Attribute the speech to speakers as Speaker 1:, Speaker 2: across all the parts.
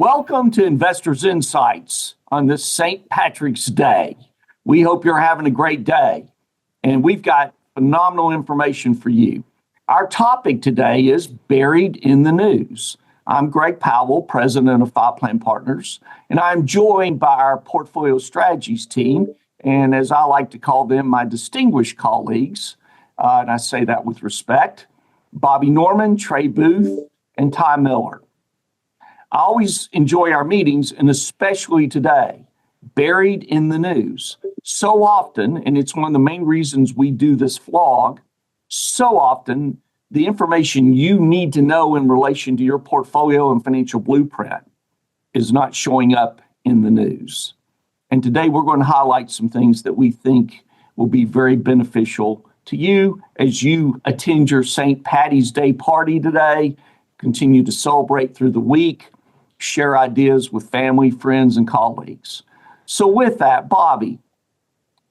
Speaker 1: Welcome to Investors Insights on this St. Patrick's Day. We hope you're having a great day, and we've got phenomenal information for you. Our topic today is buried in the news. I'm Greg Powell, president of Five Plan Partners, and I'm joined by our portfolio strategies team, and as I like to call them, my distinguished colleagues, and I say that with respect, Bobby Norman, Trey Booth, and Ty Miller. I always enjoy our meetings, and especially today, buried in the news. So often, and it's one of the main reasons we do this vlog, so often the information you need to know in relation to your portfolio and financial blueprint is not showing up in the news. And today we're going to highlight some things that we think will be very beneficial to you as you attend your St. Patty's Day party today, continue to celebrate through the week, share ideas with family, friends, and colleagues. So with that, Bobby,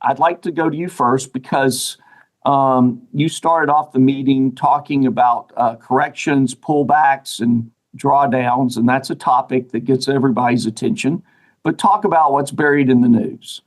Speaker 1: I'd like to go to you first because you started off the meeting talking about corrections, pullbacks, and drawdowns, and that's a topic that gets everybody's attention. But talk about what's buried in the news.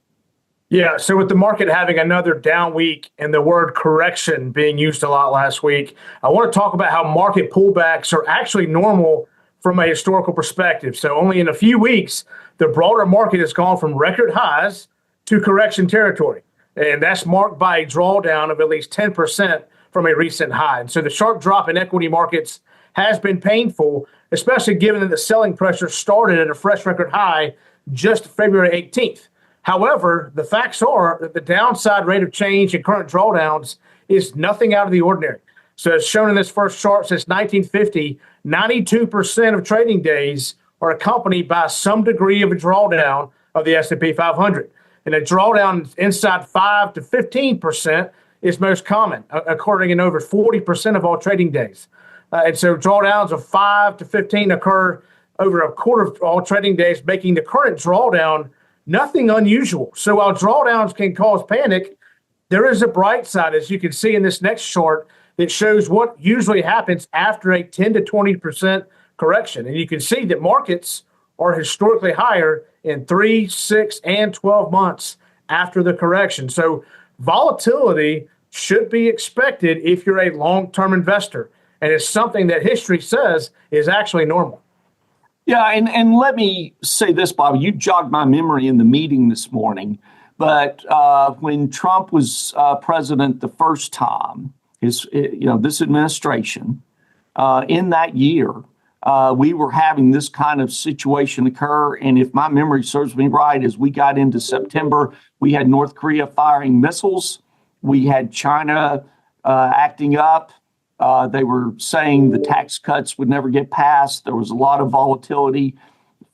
Speaker 2: Yeah, so with the market having another down week and the word correction being used a lot last week, I want to talk about how market pullbacks are actually normal from a historical perspective. So only in a few weeks, the broader market has gone from record highs to correction territory. And that's marked by a drawdown of at least 10% from a recent high. And so the sharp drop in equity markets has been painful, especially given that the selling pressure started at a fresh record high just February 18th. However, the facts are that the downside rate of change in current drawdowns is nothing out of the ordinary. So as shown in this first chart, since 1950, 92% of trading days are accompanied by some degree of a drawdown of the S&P 500. And a drawdown inside 5 to 15% is most common, occurring in over 40% of all trading days. And so drawdowns of 5 to 15 occur over a quarter of all trading days, making the current drawdown nothing unusual. So while drawdowns can cause panic, there is a bright side, as you can see in this next chart, that shows what usually happens after a 10 to 20% correction. And you can see that markets are historically higher in 3, 6, and 12 months after the correction. So volatility should be expected if you're a long-term investor. And it's something that history says is actually normal.
Speaker 1: Yeah, and let me say this, Bobby, you jogged my memory in the meeting this morning, but when Trump was president the first time, this administration, in that year, we were having this kind of situation occur. And if my memory serves me right, as we got into September, we had North Korea firing missiles. We had China acting up. They were saying the tax cuts would never get passed. There was a lot of volatility.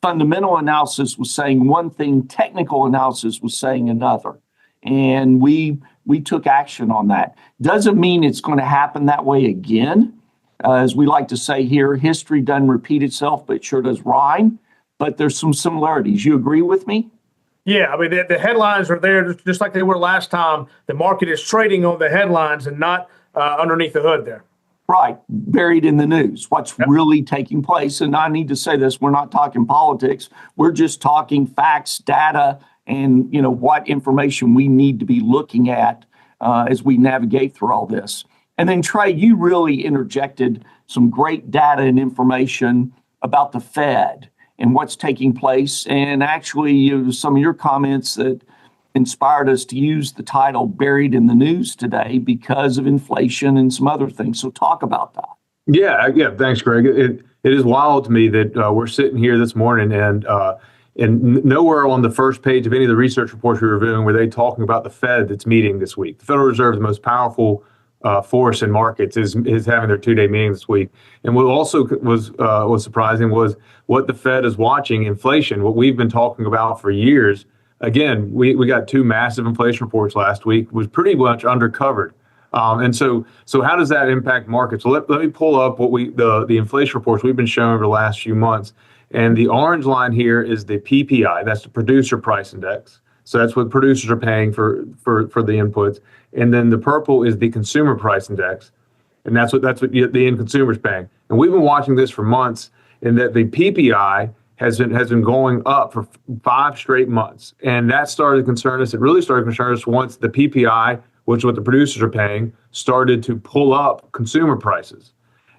Speaker 1: Fundamental analysis was saying one thing, technical analysis was saying another. And we took action on that. Doesn't mean it's going to happen that way again. As we like to say here, history doesn't repeat itself, but it sure does rhyme. But there's some similarities. You agree with me?
Speaker 2: Yeah, I mean, the headlines are there just like they were last time. The market is trading on the headlines and not underneath the hood there.
Speaker 1: Right, buried in the news, what's really taking place. And I need to say this, we're not talking politics. We're just talking facts, data, and what information we need to be looking at as we navigate through all this. And then Trey, you really interjected some great data and information about the Fed and what's taking place. And actually, some of your comments that inspired us to use the title Buried in the News today because of inflation and some other things. So talk about that.
Speaker 3: Yeah. Thanks, Greg. It is wild to me that we're sitting here this morning and nowhere on the first page of any of the research reports we were reviewing were they talking about the Fed that's meeting this week. The Federal Reserve, the most powerful force in markets, is having their two-day meeting this week. And what also was surprising was what the Fed is watching, inflation, what we've been talking about for years. Again, we got two massive inflation reports last week, was pretty much undercovered. And so how does that impact markets? So let me pull up what the inflation reports we've been showing over the last few months. And the orange line here is the PPI, that's the producer price index. So that's what producers are paying for the inputs. And then the purple is the consumer price index. And that's what the end consumer is paying. And we've been watching this for months, and that the PPI has been going up for 5 straight months, and that started to concern us. It really started to concern us once the PPI, which is what the producers are paying, started to pull up consumer prices.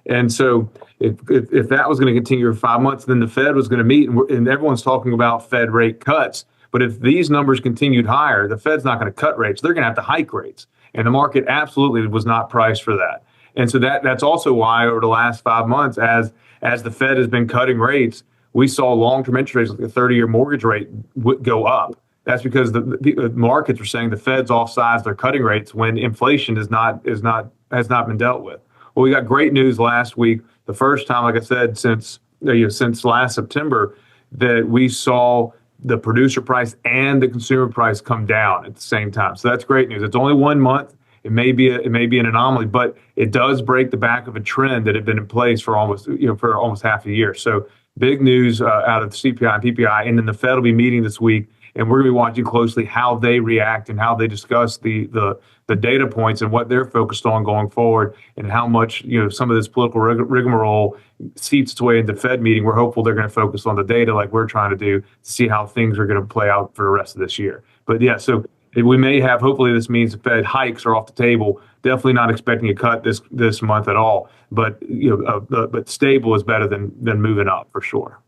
Speaker 3: And so if that was going to continue for 5 months, then the Fed was going to meet, and everyone's talking about Fed rate cuts. But if these numbers continued higher, the Fed's not going to cut rates. They're going to have to hike rates. And the market absolutely was not priced for that. And so that's also why over the last 5 months, as the Fed has been cutting rates, we saw long-term interest rates, like the 30-year mortgage rate, go up. That's because the markets are saying the Fed's offsides their cutting rates when inflation has not been dealt with. Well, we got great news last week, the first time, like I said, since last September, that we saw the producer price and the consumer price come down at the same time. So that's great news. It's only 1 month. It may be an anomaly, but it does break the back of a trend that had been in place for almost half a year. So big news out of the CPI and PPI, and then the Fed will be meeting this week, and we're going to be watching closely how they react and how they discuss the data points and what they're focused on going forward, and how much some of this political rigmarole seeps its way into the Fed meeting. We're hopeful they're going to focus on the data like we're trying to do to see how things are going to play out for the rest of this year. But yeah, so we may have, hopefully this means the Fed hikes are off the table. Definitely not expecting a cut this month at all. But but stable is better than moving up for sure.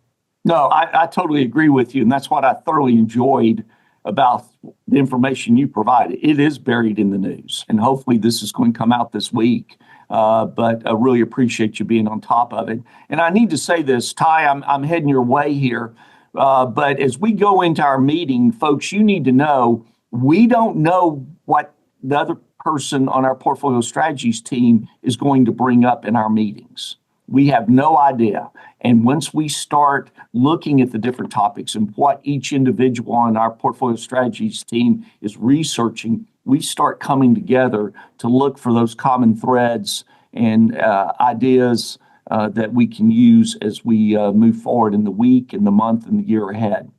Speaker 1: No, I totally agree with you. And that's what I thoroughly enjoyed about the information you provided. It is buried in the news. And hopefully this is going to come out this week. But I really appreciate you being on top of it. And I need to say this, Ty, I'm heading your way here. But as we go into our meeting, folks, you need to know we don't know what the other person on our portfolio strategies team is going to bring up in our meetings. We have no idea. And once we start looking at the different topics and what each individual on our portfolio strategies team is researching, we start coming together to look for those common threads and ideas that we can use as we move forward in the week and the month and the year ahead.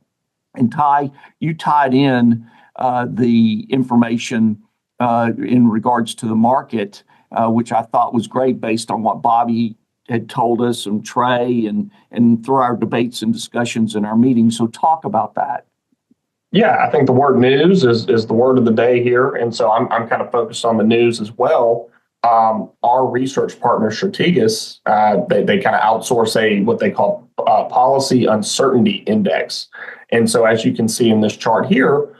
Speaker 1: And Ty, you tied in the information in regards to the market, which I thought was great based on what Bobby had told us and Trey and through our debates and discussions in our meetings. So talk about that.
Speaker 4: Yeah, I think the word news is the word of the day here. And so I'm kind of focused on the news as well. Our research partner, Strategas, they kind of outsource what they call policy uncertainty index. And so as you can see in this chart here,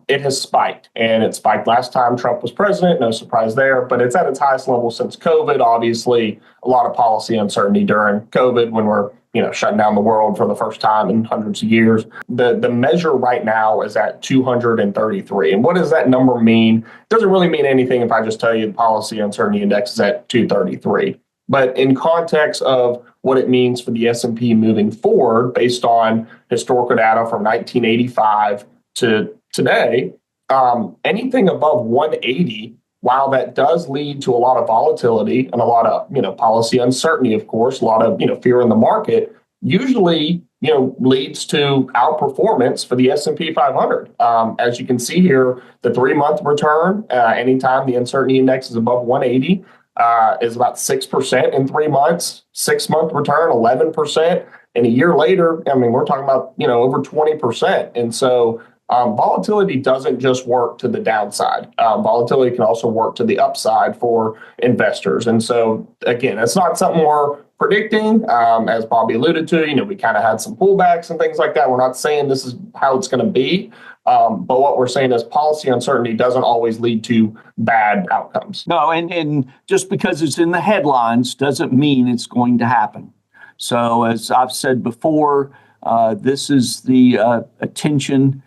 Speaker 4: it has spiked, and it spiked last time Trump was president. No surprise there, but it's at its highest level since COVID. Obviously, a lot of policy uncertainty during COVID when we're shutting down the world for the first time in hundreds of years. The measure right now is at 233. And what does that number mean? It doesn't really mean anything if I just tell you the policy uncertainty index is at 233. But in context of what it means for the S&P moving forward, based on historical data from 1985 to today, anything above 180, while that does lead to a lot of volatility and a lot of policy uncertainty, of course, a lot of fear in the market, usually leads to outperformance for the S&P 500. As you can see here, the 3-month return, anytime the uncertainty index is above 180, is about 6% in 3 months. 6-month return, 11%, and a year later, we're talking about over 20%, and so. Volatility doesn't just work to the downside. Volatility can also work to the upside for investors. And so, again, it's not something we're predicting. As Bobby alluded to, we kind of had some pullbacks and things like that. We're not saying this is how it's going to be. But what we're saying is policy uncertainty doesn't always lead to bad outcomes.
Speaker 1: No, and just because it's in the headlines doesn't mean it's going to happen. So as I've said before, this is the attention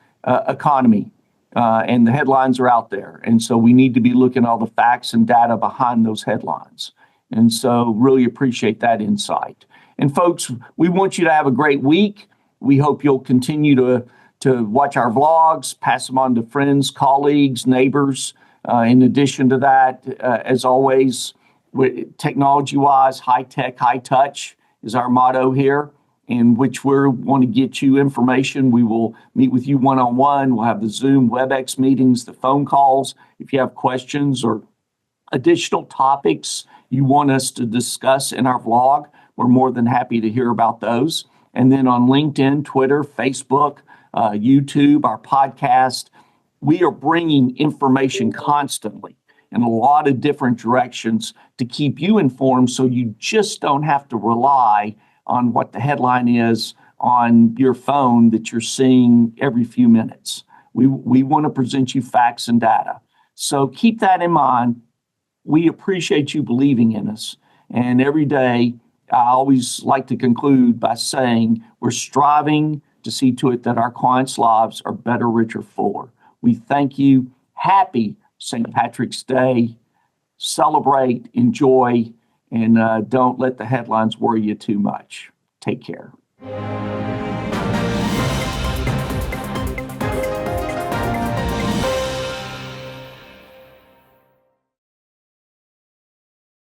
Speaker 1: economy, and the headlines are out there. And so we need to be looking at all the facts and data behind those headlines. And so really appreciate that insight. And folks, we want you to have a great week. We hope you'll continue to watch our vlogs, pass them on to friends, colleagues, neighbors. In addition to that, as always, technology-wise, high tech, high touch is our motto here, in which we want to get you information. We will meet with you one-on-one. We'll have the Zoom, WebEx meetings, the phone calls. If you have questions or additional topics you want us to discuss in our vlog, we're more than happy to hear about those. And then on LinkedIn, Twitter, Facebook, YouTube, our podcast, we are bringing information constantly in a lot of different directions to keep you informed so you just don't have to rely on what the headline is on your phone that you're seeing every few minutes. We want to present you facts and data. So keep that in mind. We appreciate you believing in us. And every day, I always like to conclude by saying we're striving to see to it that our clients' lives are better, richer, fuller. We thank you. Happy St. Patrick's Day. Celebrate, enjoy, and don't let the headlines worry you too much. Take care.